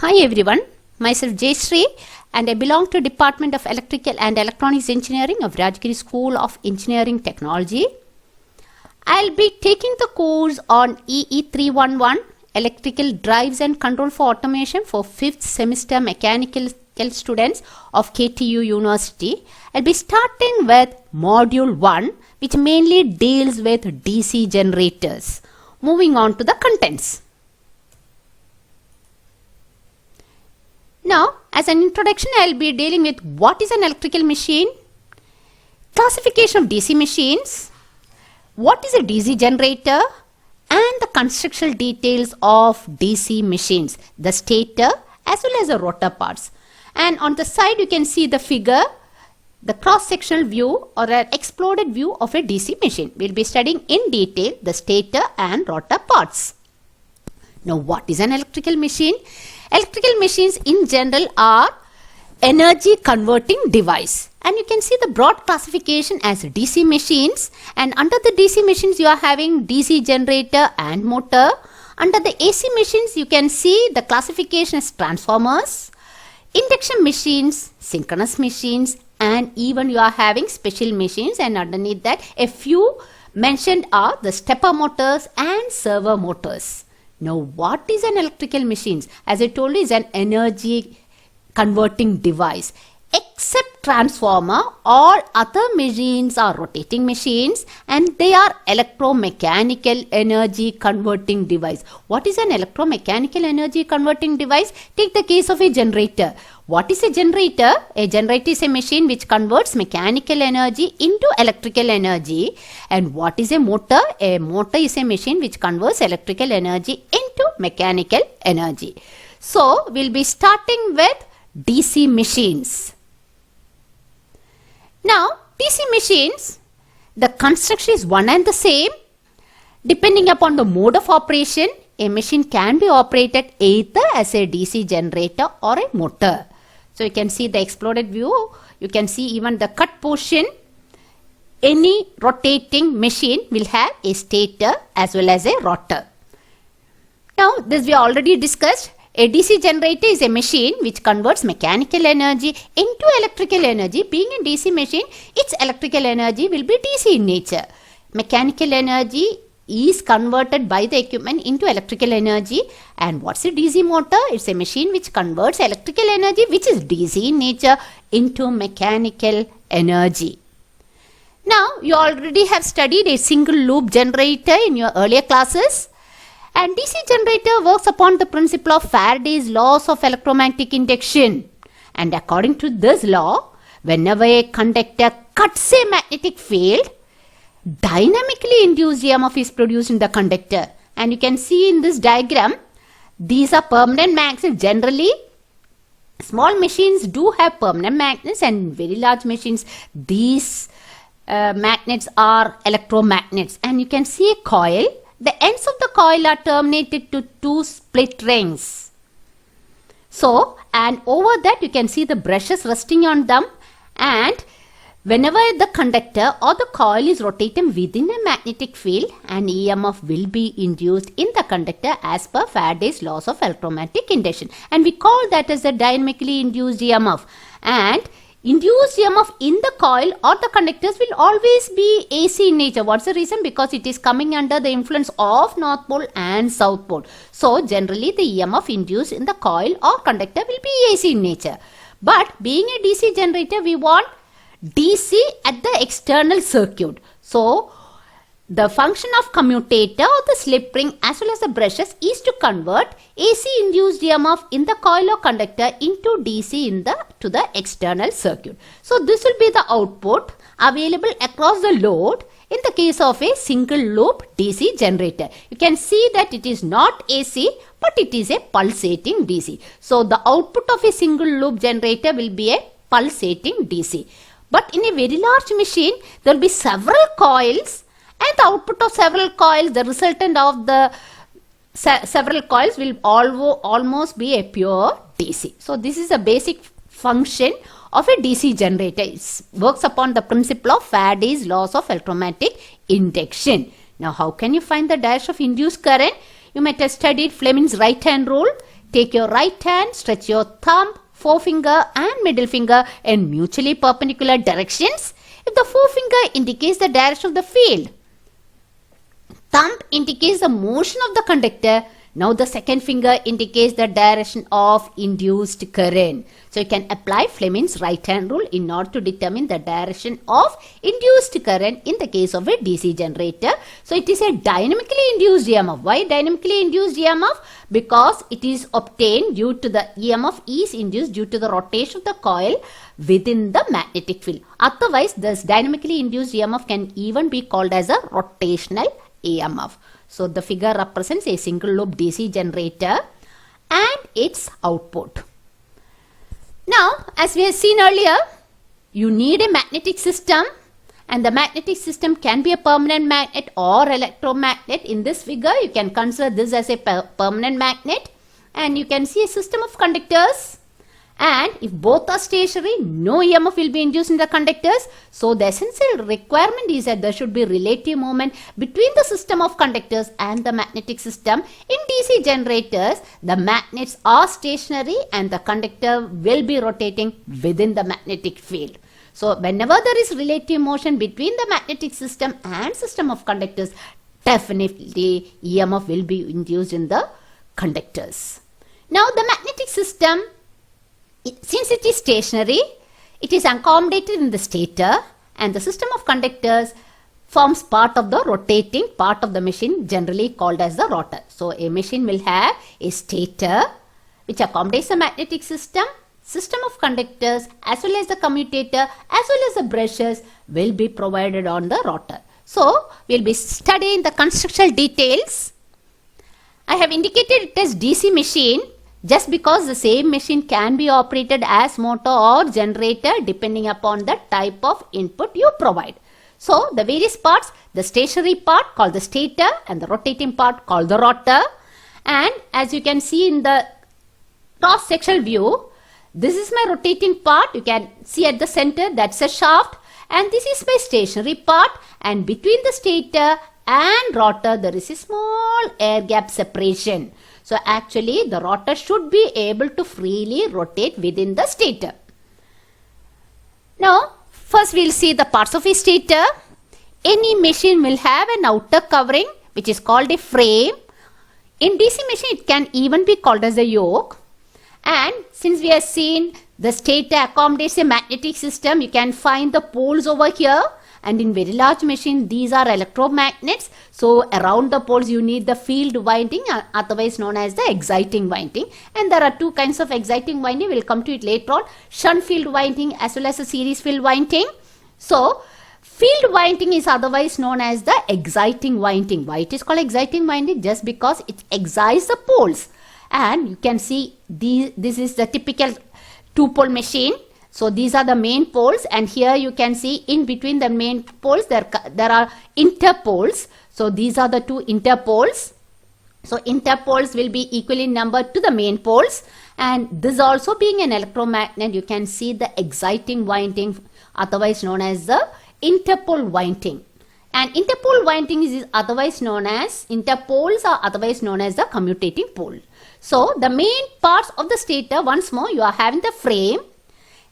Hi everyone, myself Jayashree and I belong to Department of Electrical and Electronics Engineering of Rajagiri School of Engineering Technology. I'll be taking the course on EE311 Electrical Drives and Control for Automation for 5th semester mechanical students of KTU University. I'll be starting with Module 1 which mainly deals with DC generators. Moving on to the contents. Now, as an introduction, I will be dealing with what is an electrical machine, classification of DC machines, what is a DC generator, and the constructional details of DC machines, the stator as well as the rotor parts. And on the side, you can see the figure, the cross-sectional view or an exploded view of a DC machine. We will be studying in detail the stator and rotor parts. Now, what is an electrical machine? Electrical machines in general are energy converting device, and you can see the broad classification as DC machines, and under the DC machines you are having DC generator and motor. Under the AC machines you can see the classification as transformers, induction machines, synchronous machines, and even you are having special machines, and underneath that a few mentioned are the stepper motors and servo motors. Now, what is an electrical machine? As I told you, is an energy converting device. Except transformer, all other machines are rotating machines and they are electromechanical energy converting device. What is an electromechanical energy converting device? Take the case of a generator. What is a generator? A generator is a machine which converts mechanical energy into electrical energy. And what is a motor? A motor is a machine which converts electrical energy into mechanical energy. So, we'll be starting with DC machines. Now, DC machines, the construction is one and the same. Depending upon the mode of operation, a machine can be operated either as a DC generator or a motor. So, you can see the exploded view. You can see even the cut portion. Any rotating machine will have a stator as well as a rotor. Now, this we already discussed. A DC generator is a machine which converts mechanical energy into electrical energy. Being a DC machine, its electrical energy will be DC in nature. Mechanical energy is converted by the equipment into electrical energy. And what's a DC motor? It's a machine which converts electrical energy, which is DC in nature, into mechanical energy. Now, you already have studied a single loop generator in your earlier classes. And DC generator works upon the principle of Faraday's laws of electromagnetic induction. And according to this law, whenever a conductor cuts a magnetic field, dynamically induced EMF is produced in the conductor. And you can see in this diagram, these are permanent magnets. Generally, small machines do have permanent magnets, and very large machines, these magnets are electromagnets. And you can see a coil. The ends of the coil are terminated to two split rings. So, and over that you can see the brushes resting on them, and whenever the conductor or the coil is rotating within a magnetic field, an EMF will be induced in the conductor as per Faraday's laws of electromagnetic induction. And we call that as the dynamically induced EMF. And induced EMF in the coil or the conductors will always be AC in nature. What's the reason? Because it is coming under the influence of North Pole and South Pole. So, generally the EMF induced in the coil or conductor will be AC in nature. But being a DC generator, we want DC at the external circuit. So, the function of commutator or the slip ring as well as the brushes is to convert AC induced EMF in the coil or conductor into DC to the external circuit. So, this will be the output available across the load in the case of a single loop DC generator. You can see that it is not AC but it is a pulsating DC. So, the output of a single loop generator will be a pulsating DC. But in a very large machine, there will be several coils, and the output of several coils, the resultant of the several coils will almost be a pure DC. So, this is a basic function of a DC generator. It works upon the principle of Faraday's laws of electromagnetic induction. Now, how can you find the direction of induced current? You might have studied Fleming's right hand rule. Take your right hand, stretch your thumb, forefinger and middle finger in mutually perpendicular directions. If the forefinger indicates the direction of the field, thumb indicates the motion of the conductor. Now the second finger indicates the direction of induced current. So you can apply Fleming's right hand rule in order to determine the direction of induced current in the case of a DC generator. So it is a dynamically induced EMF. Why dynamically induced EMF? Because it is obtained due to the EMF is induced due to the rotation of the coil within the magnetic field. Otherwise, this dynamically induced EMF can even be called as a rotational EMF. So the figure represents a single loop DC generator and its output. Now, as we have seen earlier, you need a magnetic system, and the magnetic system can be a permanent magnet or electromagnet. In this figure, you can consider this as a permanent magnet, and you can see a system of conductors. And if both are stationary, no EMF will be induced in the conductors. So the essential requirement is that there should be relative movement between the system of conductors and the magnetic system. In DC generators, the magnets are stationary and the conductor will be rotating within the magnetic field. So whenever there is relative motion between the magnetic system and system of conductors, definitely EMF will be induced in the conductors. Now the magnetic system, since it is stationary, it is accommodated in the stator, and the system of conductors forms part of the rotating part of the machine, generally called as the rotor. So a machine will have a stator which accommodates the magnetic system of conductors, as well as the commutator, as well as the brushes will be provided on the rotor. So we will be studying the constructional details. I have indicated it as DC machine just because the same machine can be operated as motor or generator depending upon the type of input you provide. So the various parts, the stationary part called the stator and the rotating part called the rotor. And as you can see in the cross-sectional view, this is my rotating part. You can see at the center, that's a shaft, and this is my stationary part, and between the stator and rotor there is a small air gap separation. So actually the rotor should be able to freely rotate within the stator. Now first we will see the parts of a stator. Any machine will have an outer covering which is called a frame. In DC machine it can even be called as a yoke. And since we have seen the stator accommodates a magnetic system, you can find the poles over here. And in very large machine, these are electromagnets. So around the poles, you need the field winding, otherwise known as the exciting winding. And there are two kinds of exciting winding. We'll come to it later on. Shunt field winding as well as a series field winding. So field winding is otherwise known as the exciting winding. Why it is called exciting winding? Just because it excites the poles. And you can see this is the typical two-pole machine. So these are the main poles, and here you can see in between the main poles there are interpoles. So these are the two interpoles. So interpoles will be equal in number to the main poles, and this also being an electromagnet, you can see the exciting winding, otherwise known as the interpole winding. And interpole winding is otherwise known as, interpoles are otherwise known as the commutating pole. So the main parts of the stator, once more, you are having the frame.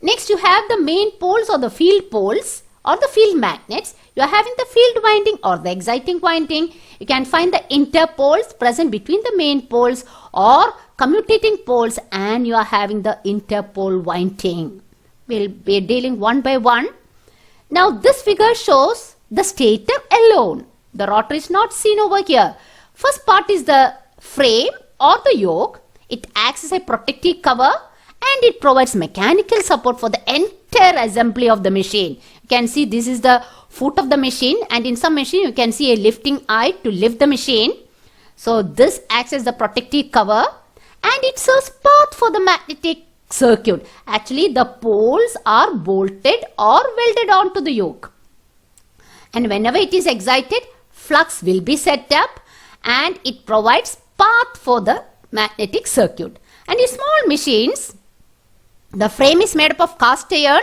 Next, you have the main poles or the field poles or the field magnets. You are having the field winding or the exciting winding. You can find the interpoles present between the main poles or commutating poles, and you are having the interpole winding. We'll be dealing one by one. Now, this figure shows the stator alone. The rotor is not seen over here. First part is the frame or the yoke. It acts as a protective cover, and it provides mechanical support for the entire assembly of the machine. You can see this is the foot of the machine, and in some machine you can see a lifting eye to lift the machine. So this acts as the protective cover, and it serves path for the magnetic circuit. Actually the poles are bolted or welded onto the yoke, and whenever it is excited, flux will be set up and it provides path for the magnetic circuit. And in small machines, the frame is made up of cast iron,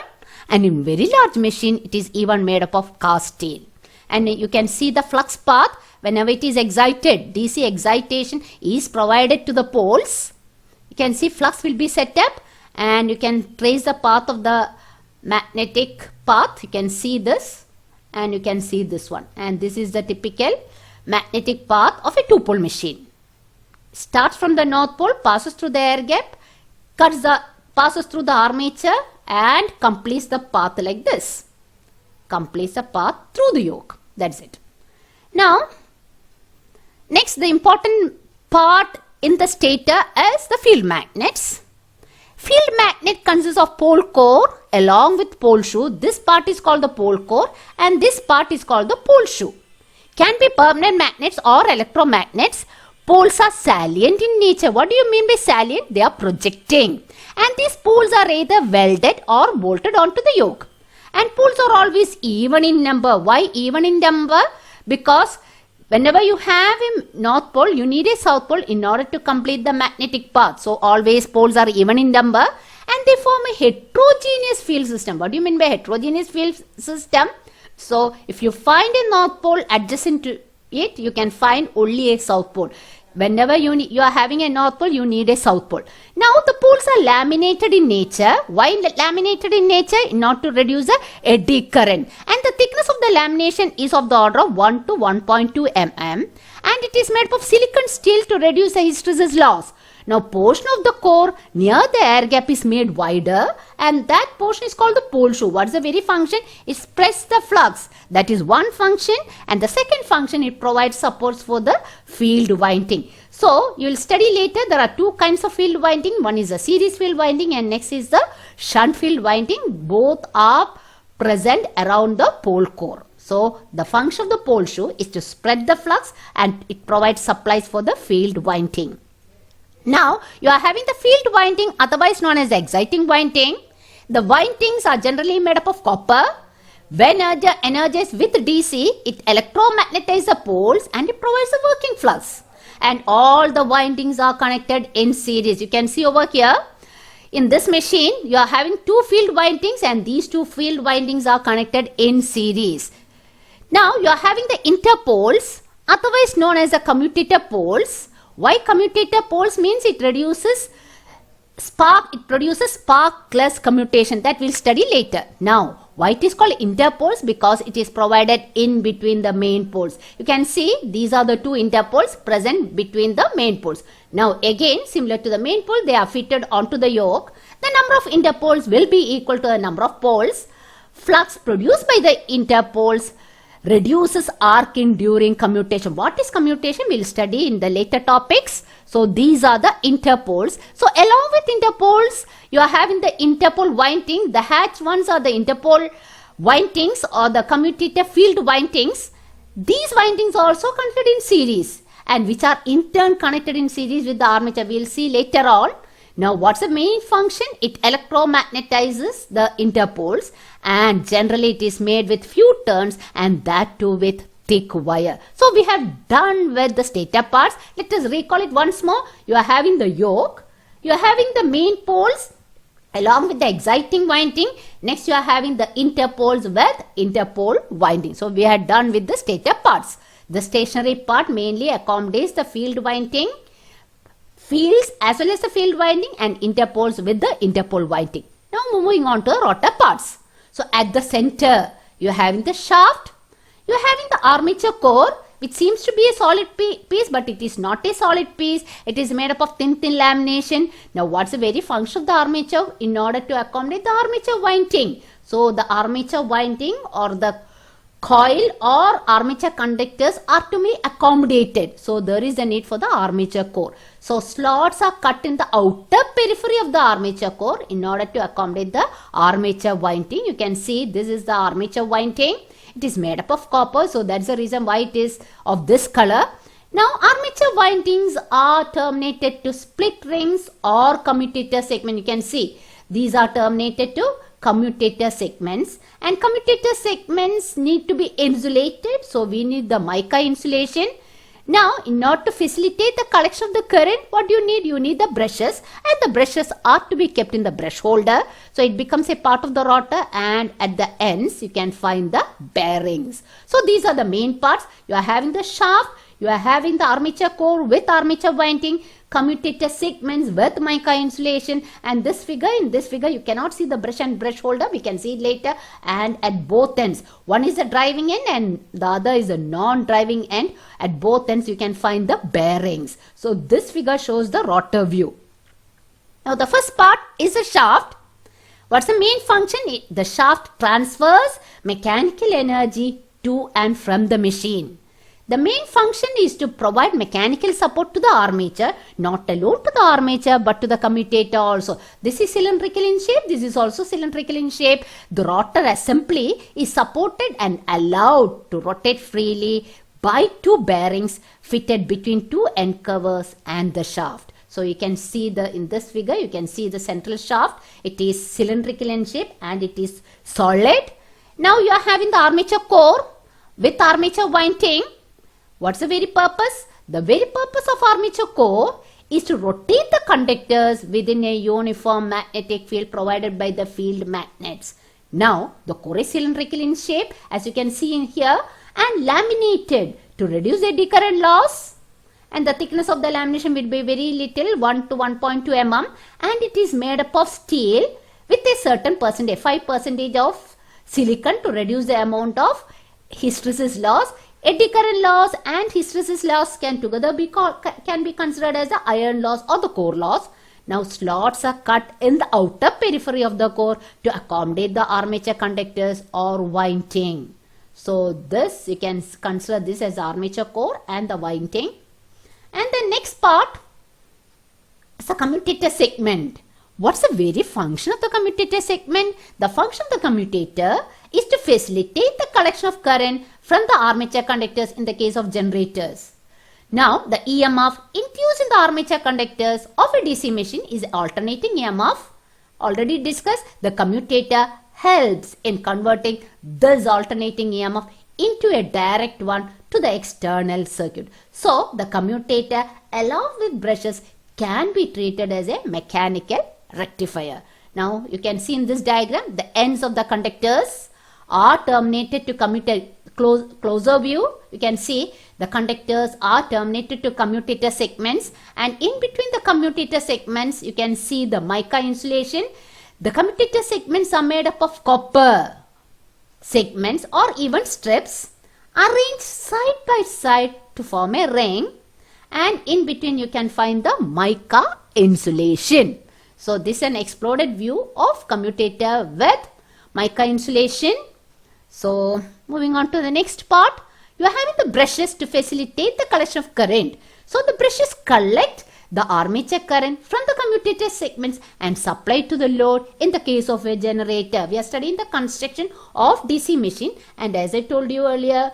and in very large machine it is even made up of cast steel. And you can see the flux path whenever it is excited. DC excitation is provided to the poles. You can see flux will be set up and you can trace the path of the magnetic path. You can see this and you can see this one, and this is the typical magnetic path of a two-pole machine. Starts from the north pole, passes through the air gap, passes through the armature and completes the path like this. Completes the path through the yoke. That's it. Now, next the important part in the stator is the field magnets. Field magnet consists of pole core along with pole shoe. This part is called the pole core and this part is called the pole shoe. Can be permanent magnets or electromagnets. Poles are salient in nature. What do you mean by salient? They are projecting. And these poles are either welded or bolted onto the yoke. And poles are always even in number. Why even in number? Because whenever you have a north pole, you need a south pole in order to complete the magnetic path. So always poles are even in number and they form a heterogeneous field system. What do you mean by heterogeneous field system? So if you find a north pole adjacent to it, you can find only a south pole. Whenever you are having a north pole, you need a south pole. Now the poles are laminated in nature. Why laminated in nature? In order to reduce the eddy current. And the thickness of the lamination is of the order of 1 to 1.2 mm. And it is made of silicon steel to reduce the hysteresis loss. Now portion of the core near the air gap is made wider and that portion is called the pole shoe. What is the very function? It spreads the flux. That is one function, and the second function, it provides supports for the field winding. So you will study later there are two kinds of field winding. One is the series field winding and next is the shunt field winding. Both are present around the pole core. So the function of the pole shoe is to spread the flux and it provides supplies for the field winding. Now, you are having the field winding, otherwise known as the exciting winding. The windings are generally made up of copper. When energized with DC, it electromagnetizes the poles and it provides the working flux. And all the windings are connected in series. You can see over here, in this machine, you are having two field windings and these two field windings are connected in series. Now, you are having the interpoles, otherwise known as the commutator poles. Why commutator poles? Means it produces sparkless commutation that we'll study later. Now, why it is called interpoles? Because it is provided in between the main poles. You can see these are the two interpoles present between the main poles. Now again, similar to the main pole, they are fitted onto the yoke. The number of interpoles will be equal to the number of poles. Flux produced by the interpoles reduces arc in during commutation. What is commutation? We'll study in the later topics. So these are the interpoles. So along with interpoles, you are having the interpole winding. The hatch ones are the interpole windings or the commutator field windings. These windings are also connected in series and which are in turn connected in series with the armature. We'll see later on. Now what's the main function? It electromagnetizes the interpoles and generally it is made with few turns and that too with thick wire. So we have done with the stator parts. Let us recall it once more. You are having the yoke. You are having the main poles along with the exciting winding. Next you are having the interpoles with interpole winding. So we had done with the stator parts. The stationary part mainly accommodates the field winding, fields as well as the field winding and interpoles with the interpole winding. Now moving on to the rotor parts. So at the center you are having the shaft, you are having the armature core which seems to be a solid piece but it is not a solid piece. It is made up of thin lamination. Now what's the very function of the armature? In order to accommodate the armature winding. So the armature winding or the coil or armature conductors are to be accommodated. So there is a need for the armature core. So slots are cut in the outer periphery of the armature core in order to accommodate the armature winding. You can see this is the armature winding. It is made up of copper. So that's the reason why it is of this color. Now armature windings are terminated to split rings or commutator segment. You can see these are terminated to commutator segments and commutator segments need to be insulated. So we need the mica insulation. Now in order to facilitate the collection of the current, what do you need? You need the brushes and the brushes are to be kept in the brush holder. So it becomes a part of the rotor and at the ends you can find the bearings. So these are the main parts. You are having the shaft. You are having the armature core with armature winding, commutator segments with mica insulation. And in this figure you cannot see the brush and brush holder, we can see it later. And at both ends, one is a driving end and the other is a non-driving end. At both ends you can find the bearings. So this figure shows the rotor view. Now the first part is a shaft. What's the main function? The shaft transfers mechanical energy to and from the machine. The main function is to provide mechanical support to the armature, not alone to the armature but to the commutator also. This is cylindrical in shape, this is also cylindrical in shape. The rotor assembly is supported and allowed to rotate freely by two bearings fitted between two end covers and the shaft. So you can see in this figure, you can see the central shaft. It is cylindrical in shape and it is solid. Now you are having the armature core with armature winding. What's the very purpose? The very purpose of armature core is to rotate the conductors within a uniform magnetic field provided by the field magnets. Now the core is cylindrical in shape, as you can see in here, and laminated to reduce eddy current loss. And the thickness of the lamination will be very little, 1 to 1.2 mm, and it is made up of steel with a certain percentage, 5% of silicon to reduce the amount of hysteresis loss. Eddy current loss and hysteresis loss can together be considered as the iron loss or the core loss. Now slots are cut in the outer periphery of the core to accommodate the armature conductors or winding. So this, you can consider this as armature core and the winding. And the next part is the commutator segment. What's the very function of the commutator segment? The function of the commutator is to facilitate the collection of current from the armature conductors in the case of generators. Now, the EMF induced in the armature conductors of a DC machine is alternating EMF. Already discussed, the commutator helps in converting this alternating EMF into a direct one to the external circuit. So, the commutator along with brushes can be treated as a mechanical rectifier. Now, you can see in this diagram, the ends of the conductors are terminated to commutator. Closer view, you can see the conductors are terminated to commutator segments, and in between the commutator segments, you can see the mica insulation. The commutator segments are made up of copper segments or even strips arranged side by side to form a ring, and in between you can find the mica insulation. So this is an exploded view of commutator with mica insulation. So moving on to the next part, you are having the brushes to facilitate the collection of current. So the brushes collect the armature current from the commutator segments and supply to the load in the case of a generator. We are studying the construction of DC machine, and as I told you earlier,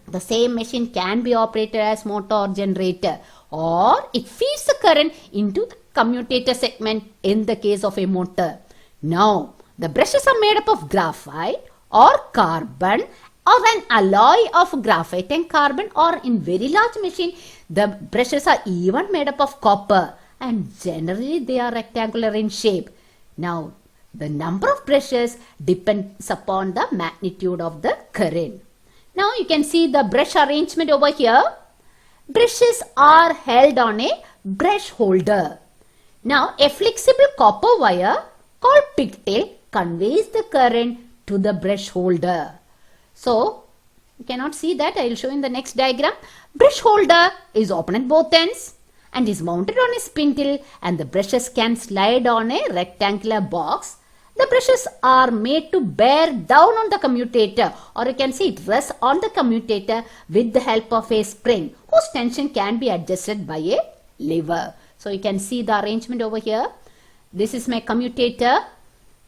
the same machine can be operated as motor or generator, or it feeds the current into the commutator segment in the case of a motor. Now the brushes are made up of graphite or carbon or an alloy of graphite and carbon, or in very large machine the brushes are even made up of copper, and generally they are rectangular in shape. Now the number of brushes depends upon the magnitude of the current. Now you can see the brush arrangement over here. Brushes are held on a brush holder. Now a flexible copper wire called pigtail conveys the current to the brush holder. So you cannot see that, I will show in the next diagram. Brush holder is open at both ends and is mounted on a spindle, and the brushes can slide on a rectangular box. The brushes are made to bear down on the commutator, or you can see it rests on the commutator with the help of a spring whose tension can be adjusted by a lever. So you can see the arrangement over here. This is my commutator.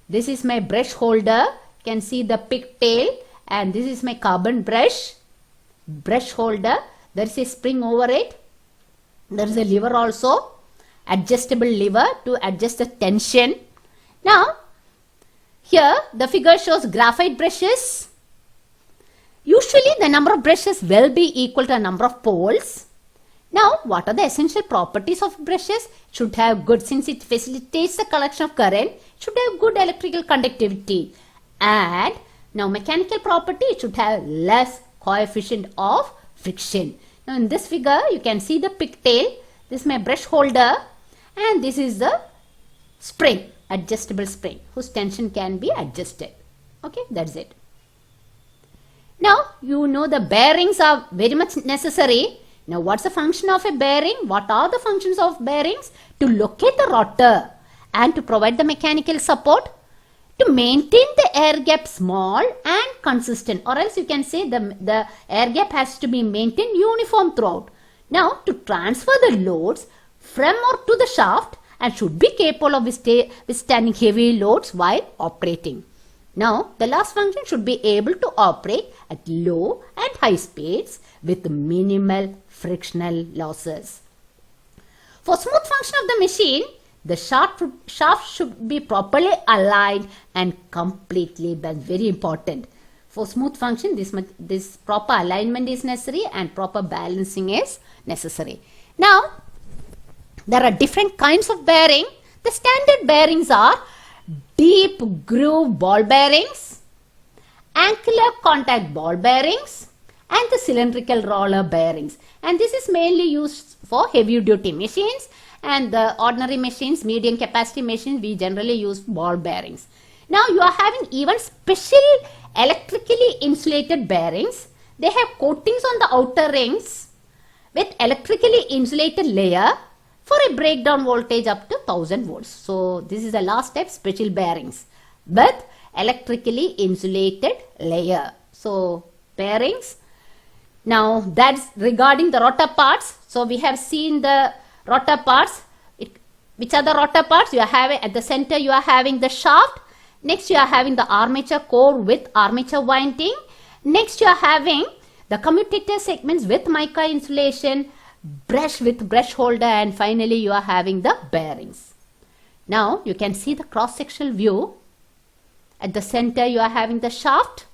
This is my brush holder. You can see the pigtail, and this is my carbon brush holder. There is a spring over it. There is a lever also, adjustable lever to adjust the tension. Now here the figure shows graphite brushes. Usually the number of brushes will be equal to the number of poles. Now what are the essential properties of brushes? It should have good, since it facilitates the collection of current, it should have good electrical conductivity. And now mechanical property, it should have less coefficient of friction. Now in this figure you can see the pigtail. This is my brush holder, and this is the spring, adjustable spring, whose tension can be adjusted. Okay, that's it. Now, you know the bearings are very much necessary. Now, what's the function of a bearing? What are the functions of bearings? To locate the rotor and to provide the mechanical support, to maintain the air gap small and consistent, or else you can say the air gap has to be maintained uniform throughout. Now, to transfer the loads from or to the shaft and should be capable of withstanding heavy loads while operating. Now, the last function should be able to operate at low and high speeds with minimal frictional losses. For smooth function of the machine, the shaft should be properly aligned and completely balanced. Very important. For smooth function, this proper alignment is necessary and proper balancing is necessary. Now, there are different kinds of bearing. The standard bearings are deep groove ball bearings, angular contact ball bearings, and the cylindrical roller bearings. And this is mainly used for heavy duty machines, and the ordinary machines, medium capacity machines, we generally use ball bearings. Now you are having even special electrically insulated bearings. They have coatings on the outer rings with electrically insulated layer for a breakdown voltage up to 1000 volts. So this is the last step, special bearings with electrically insulated layer. So bearings. Now that's regarding the rotor parts. So we have seen the rotor parts. Which are the rotor parts? You are having at the center, you are having the shaft. Next you are having the armature core with armature winding. Next you are having the commutator segments with mica insulation, brush with brush holder, and finally you are having the bearings. Now you can see the cross-sectional view. At the center you are having the shaft,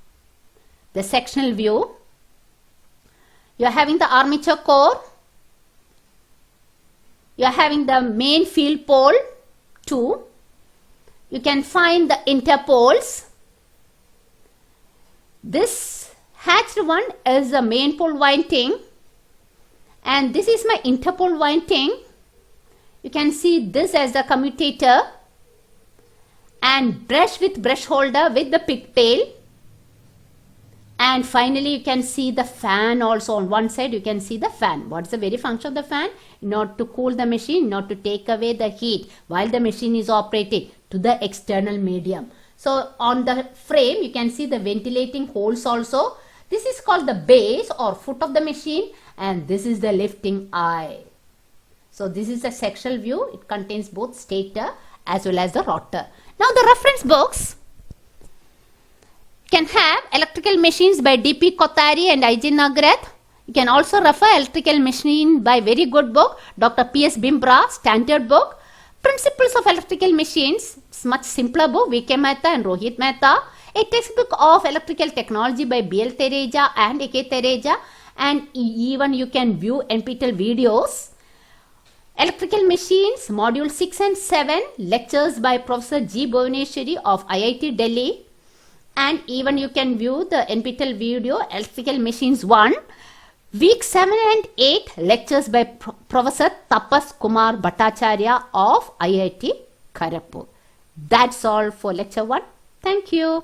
the sectional view. You are having the armature core. You are having the main field pole 2. You can find the interpoles. This hatched one is the main pole winding, and this is my interpole winding. You can see this as the commutator, and brush with brush holder with the pigtail. And finally you can see the fan also. On one side you can see the fan. What's the very function of the fan? Not to cool the machine, not to take away the heat while the machine is operating to the external medium. So on the frame you can see the ventilating holes also. This is called the base or foot of the machine, and this is the lifting eye. So this is a sectional view. It contains both stator as well as the rotor. Now the reference books can have Electrical Machines by D.P. Kothari and I.J. Nagrath. You can also refer Electrical Machine by very good book, Dr. P.S. Bimbra, standard book. Principles of Electrical Machines, it's much simpler book, V.K. Mehta and Rohit Mehta. A textbook of Electrical Technology by B.L. Tereja and A.K. Tereja. And even you can view NPTEL videos. Electrical Machines, Module 6 and 7, lectures by Professor G. Bhuvaneshwari of IIT Delhi. And even you can view the NPTEL video, Electrical Machines 1, week 7 and 8, lectures by Professor Tapas Kumar Bhattacharya of IIT Kharagpur. That's all for lecture 1. Thank you.